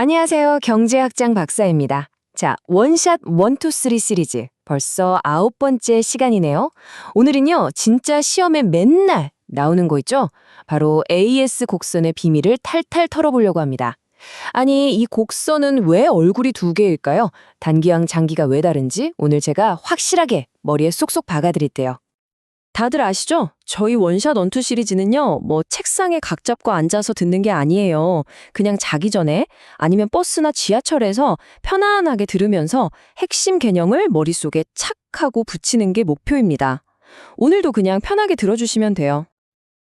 안녕하세요. 경제학장 박사입니다. 자, 원샷 1, 2, 3 시리즈. 벌써 9번째 시간이네요. 오늘은요, 진짜 시험에 맨날 나오는 거 있죠? 바로 AS 곡선의 비밀을 탈탈 털어보려고 합니다. 아니, 이 곡선은 왜 얼굴이 두 개일까요? 단기랑 장기가 왜 다른지 오늘 제가 확실하게 머리에 쏙쏙 박아드릴게요. 다들 아시죠? 저희 원샷 원투 시리즈는요, 책상에 각 잡고 앉아서 듣는 게 아니에요. 그냥 자기 전에 아니면 버스나 지하철에서 편안하게 들으면서 핵심 개념을 머릿속에 착 하고 붙이는 게 목표입니다. 오늘도 그냥 편하게 들어주시면 돼요.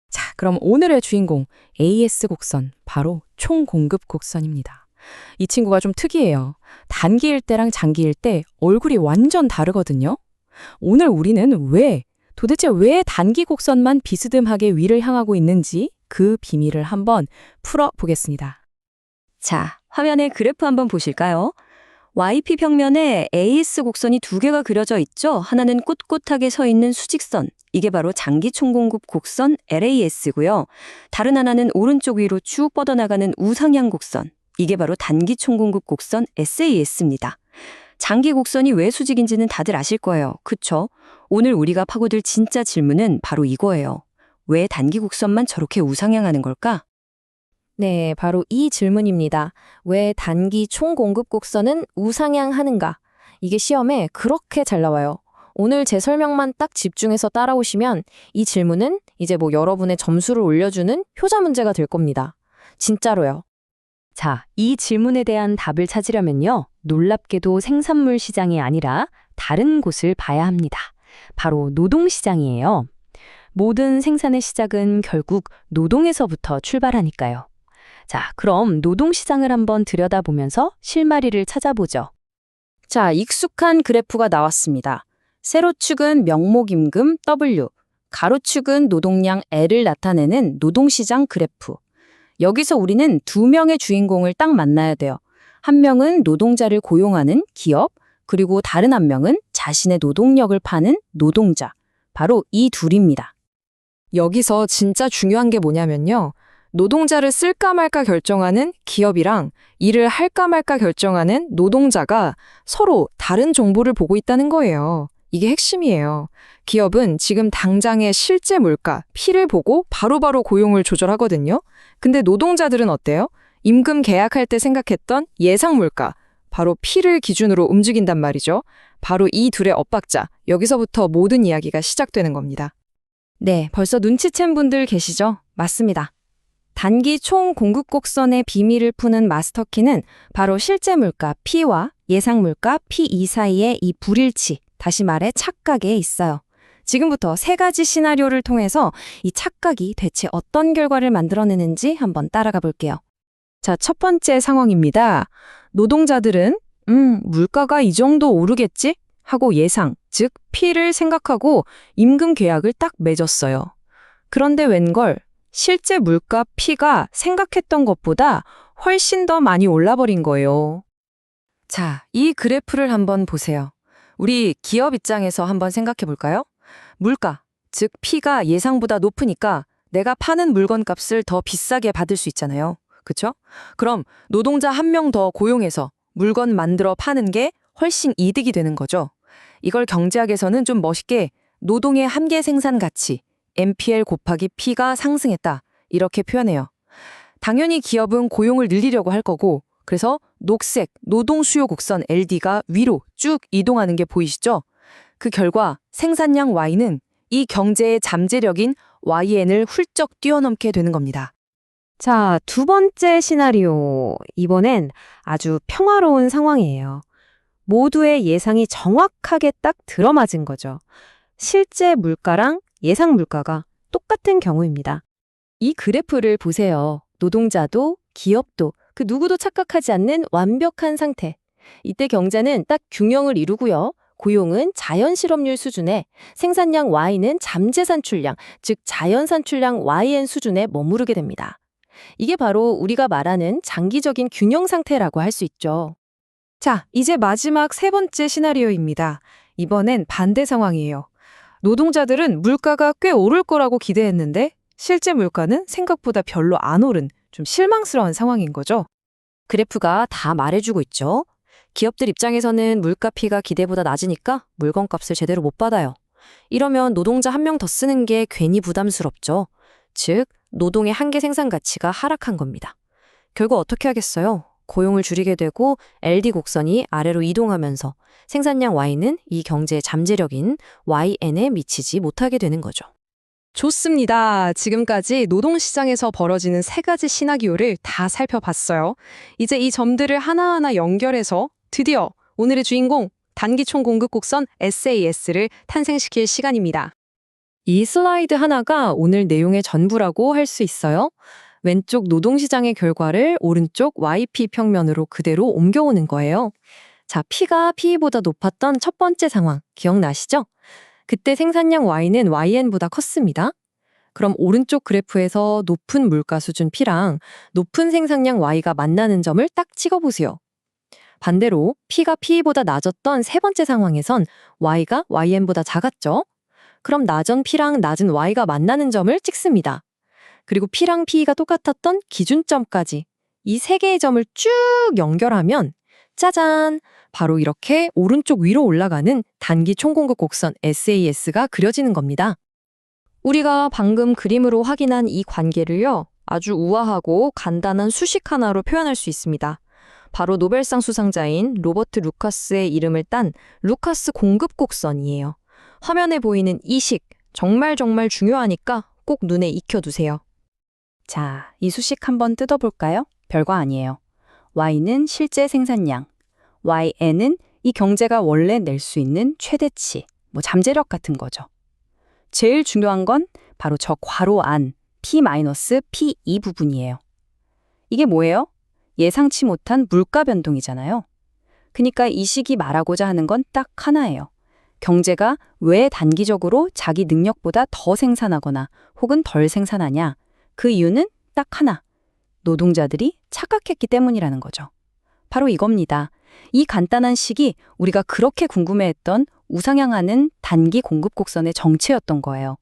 자, 그럼 오늘의 주인공 AS 곡선, 바로 총공급 곡선입니다. 이 친구가 좀 특이해요. 단기일 때랑 장기일 때 얼굴이 완전 다르거든요. 오늘 우리는 도대체 왜 단기 곡선만 비스듬하게 위를 향하고 있는지 그 비밀을 한번 풀어보겠습니다. 자, 화면에 그래프 한번 보실까요? YP 평면에 AS 곡선이 두 개가 그려져 있죠? 하나는 꼿꼿하게 서 있는 수직선, 이게 바로 장기 총공급 곡선 LAS고요. 다른 하나는 오른쪽 위로 쭉 뻗어나가는 우상향 곡선, 이게 바로 단기 총공급 곡선 SAS입니다. 장기 곡선이 왜 수직인지는 다들 아실 거예요. 그쵸? 오늘 우리가 파고들 진짜 질문은 바로 이거예요. 왜 단기 곡선만 저렇게 우상향하는 걸까? 네, 바로 이 질문입니다. 왜 단기 총공급 곡선은 우상향하는가? 이게 시험에 그렇게 잘 나와요. 오늘 제 설명만 딱 집중해서 따라오시면 이 질문은 이제 여러분의 점수를 올려주는 효자 문제가 될 겁니다. 진짜로요. 자, 이 질문에 대한 답을 찾으려면요. 놀랍게도 생산물 시장이 아니라 다른 곳을 봐야 합니다. 바로 노동시장이에요. 모든 생산의 시작은 결국 노동에서부터 출발하니까요. 자, 그럼 노동시장을 한번 들여다보면서 실마리를 찾아보죠. 자, 익숙한 그래프가 나왔습니다. 세로축은 명목임금 W, 가로축은 노동량 L을 나타내는 노동시장 그래프. 여기서 우리는 두 명의 주인공을 딱 만나야 돼요. 한 명은 노동자를 고용하는 기업, 그리고 다른 한 명은 자신의 노동력을 파는 노동자. 바로 이 둘입니다. 여기서 진짜 중요한 게 뭐냐면요. 노동자를 쓸까 말까 결정하는 기업이랑 일을 할까 말까 결정하는 노동자가 서로 다른 정보를 보고 있다는 거예요. 이게 핵심이에요. 기업은 지금 당장의 실제 물가, P를 보고 바로바로 고용을 조절하거든요. 근데 노동자들은 어때요? 임금 계약할 때 생각했던 예상 물가, 바로 P를 기준으로 움직인단 말이죠. 바로 이 둘의 엇박자, 여기서부터 모든 이야기가 시작되는 겁니다. 네, 벌써 눈치챈 분들 계시죠? 맞습니다. 단기 총 공급 곡선의 비밀을 푸는 마스터키는 바로 실제 물가 P와 예상 물가 P2 사이의 이 불일치, 다시 말해 착각에 있어요. 지금부터 세 가지 시나리오를 통해서 이 착각이 대체 어떤 결과를 만들어내는지 한번 따라가 볼게요. 자, 첫 번째 상황입니다. 노동자들은 물가가 이 정도 오르겠지? 하고 예상, 즉 P를 생각하고 임금 계약을 딱 맺었어요. 그런데 웬걸 실제 물가 P가 생각했던 것보다 훨씬 더 많이 올라버린 거예요. 자, 이 그래프를 한번 보세요. 우리 기업 입장에서 한번 생각해 볼까요? 물가, 즉 P가 예상보다 높으니까 내가 파는 물건 값을 더 비싸게 받을 수 있잖아요. 그쵸? 그럼 노동자 한 명 더 고용해서 물건 만들어 파는 게 훨씬 이득이 되는 거죠. 이걸 경제학에서는 좀 멋있게 노동의 한계 생산 가치, MPL 곱하기 P가 상승했다. 이렇게 표현해요. 당연히 기업은 고용을 늘리려고 할 거고, 그래서 녹색 노동 수요 곡선 LD가 위로 쭉 이동하는 게 보이시죠? 그 결과 생산량 Y는 이 경제의 잠재력인 YN을 훌쩍 뛰어넘게 되는 겁니다. 자, 두 번째 시나리오. 이번엔 아주 평화로운 상황이에요. 모두의 예상이 정확하게 딱 들어맞은 거죠. 실제 물가랑 예상 물가가 똑같은 경우입니다. 이 그래프를 보세요. 노동자도 기업도 그 누구도 착각하지 않는 완벽한 상태. 이때 경제는 딱 균형을 이루고요. 고용은 자연 실업률 수준에, 생산량 Y는 잠재 산출량, 즉 자연 산출량 YN 수준에 머무르게 됩니다. 이게 바로 우리가 말하는 장기적인 균형 상태라고 할 수 있죠. 자, 이제 마지막 세 번째 시나리오입니다. 이번엔 반대 상황이에요. 노동자들은 물가가 꽤 오를 거라고 기대했는데 실제 물가는 생각보다 별로 안 오른 좀 실망스러운 상황인 거죠. 그래프가 다 말해주고 있죠. 기업들 입장에서는 물가 P가 기대보다 낮으니까 물건값을 제대로 못 받아요. 이러면 노동자 한 명 더 쓰는 게 괜히 부담스럽죠. 즉, 노동의 한계 생산 가치가 하락한 겁니다. 결국 어떻게 하겠어요? 고용을 줄이게 되고 LD 곡선이 아래로 이동하면서 생산량 Y는 이 경제의 잠재력인 YN에 미치지 못하게 되는 거죠. 좋습니다. 지금까지 노동시장에서 벌어지는 세 가지 시나리오를 다 살펴봤어요. 이제 이 점들을 하나하나 연결해서 드디어 오늘의 주인공 단기총 공급 곡선 SAS를 탄생시킬 시간입니다. 이 슬라이드 하나가 오늘 내용의 전부라고 할 수 있어요. 왼쪽 노동시장의 결과를 오른쪽 YP 평면으로 그대로 옮겨오는 거예요. 자, P가 P보다 높았던 첫 번째 상황 기억나시죠? 그때 생산량 Y는 YN보다 컸습니다. 그럼 오른쪽 그래프에서 높은 물가 수준 P랑 높은 생산량 Y가 만나는 점을 딱 찍어보세요. 반대로 P가 P보다 낮았던 세 번째 상황에선 Y가 YN보다 작았죠? 그럼 낮은 P랑 낮은 Y가 만나는 점을 찍습니다. 그리고 P랑 P가 똑같았던 기준점까지 이 세 개의 점을 쭉 연결하면 짜잔! 바로 이렇게 오른쪽 위로 올라가는 단기 총공급 곡선 SAS가 그려지는 겁니다. 우리가 방금 그림으로 확인한 이 관계를요, 아주 우아하고 간단한 수식 하나로 표현할 수 있습니다. 바로 노벨상 수상자인 로버트 루카스의 이름을 딴 루카스 공급 곡선이에요. 화면에 보이는 이 식, 정말 중요하니까 꼭 눈에 익혀두세요. 자, 이 수식 한번 뜯어볼까요? 별거 아니에요. Y는 실제 생산량, YN은 이 경제가 원래 낼 수 있는 최대치, 잠재력 같은 거죠. 제일 중요한 건 바로 저 괄호 안 P-P2 부분이에요. 이게 뭐예요? 예상치 못한 물가 변동이잖아요. 그러니까 이 식이 말하고자 하는 건 딱 하나예요. 경제가 왜 단기적으로 자기 능력보다 더 생산하거나 혹은 덜 생산하냐? 그 이유는 딱 하나. 노동자들이 착각했기 때문이라는 거죠. 바로 이겁니다. 이 간단한 식이 우리가 그렇게 궁금해했던 우상향하는 단기 공급 곡선의 정체였던 거예요.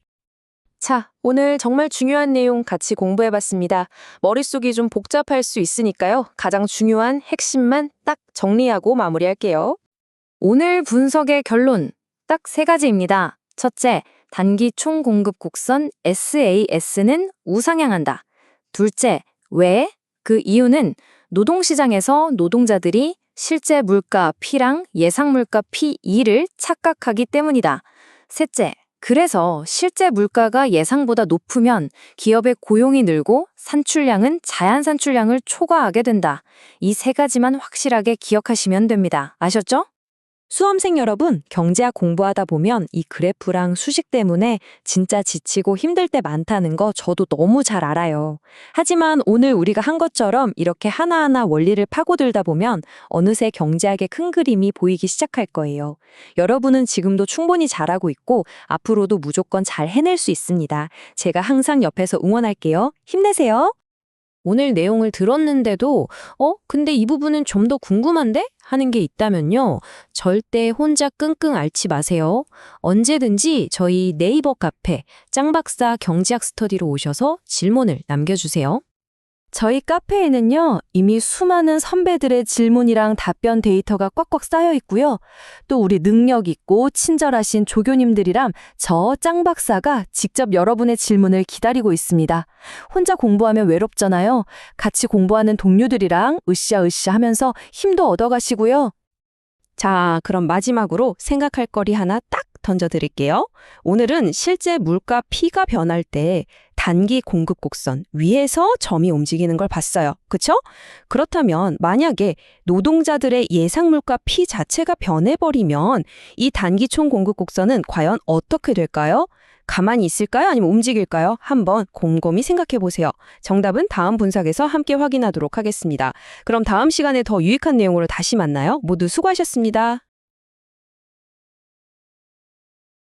자, 오늘 정말 중요한 내용 같이 공부해봤습니다. 머릿속이 좀 복잡할 수 있으니까요. 가장 중요한 핵심만 딱 정리하고 마무리할게요. 오늘 분석의 결론 딱 세 가지입니다. 첫째, 단기 총공급 곡선 SAS는 우상향한다. 둘째, 왜? 그 이유는 노동시장에서 노동자들이 실제 물가 P랑 예상 물가 P2를 착각하기 때문이다. 셋째, 그래서 실제 물가가 예상보다 높으면 기업의 고용이 늘고 산출량은 자연 산출량을 초과하게 된다. 이 세 가지만 확실하게 기억하시면 됩니다. 아셨죠? 수험생 여러분, 경제학 공부하다 보면 이 그래프랑 수식 때문에 진짜 지치고 힘들 때 많다는 거 저도 너무 잘 알아요. 하지만 오늘 우리가 한 것처럼 이렇게 하나하나 원리를 파고들다 보면 어느새 경제학의 큰 그림이 보이기 시작할 거예요. 여러분은 지금도 충분히 잘하고 있고 앞으로도 무조건 잘 해낼 수 있습니다. 제가 항상 옆에서 응원할게요. 힘내세요. 오늘 내용을 들었는데도 근데 이 부분은 좀 더 궁금한데? 하는 게 있다면요. 절대 혼자 끙끙 앓지 마세요. 언제든지 저희 네이버 카페 짱박사 경제학 스터디로 오셔서 질문을 남겨주세요. 저희 카페에는요, 이미 수많은 선배들의 질문이랑 답변 데이터가 꽉꽉 쌓여 있고요. 또 우리 능력 있고 친절하신 조교님들이랑 저 짱박사가 직접 여러분의 질문을 기다리고 있습니다. 혼자 공부하면 외롭잖아요. 같이 공부하는 동료들이랑 으쌰으쌰 하면서 힘도 얻어가시고요. 자, 그럼 마지막으로 생각할 거리 하나 딱 던져드릴게요. 오늘은 실제 물가 P가 변할 때 단기 공급 곡선 위에서 점이 움직이는 걸 봤어요. 그쵸? 그렇다면 만약에 노동자들의 예상 물가 P 자체가 변해버리면 이 단기 총 공급 곡선은 과연 어떻게 될까요? 가만히 있을까요? 아니면 움직일까요? 한번 곰곰이 생각해 보세요. 정답은 다음 분석에서 함께 확인하도록 하겠습니다. 그럼 다음 시간에 더 유익한 내용으로 다시 만나요. 모두 수고하셨습니다.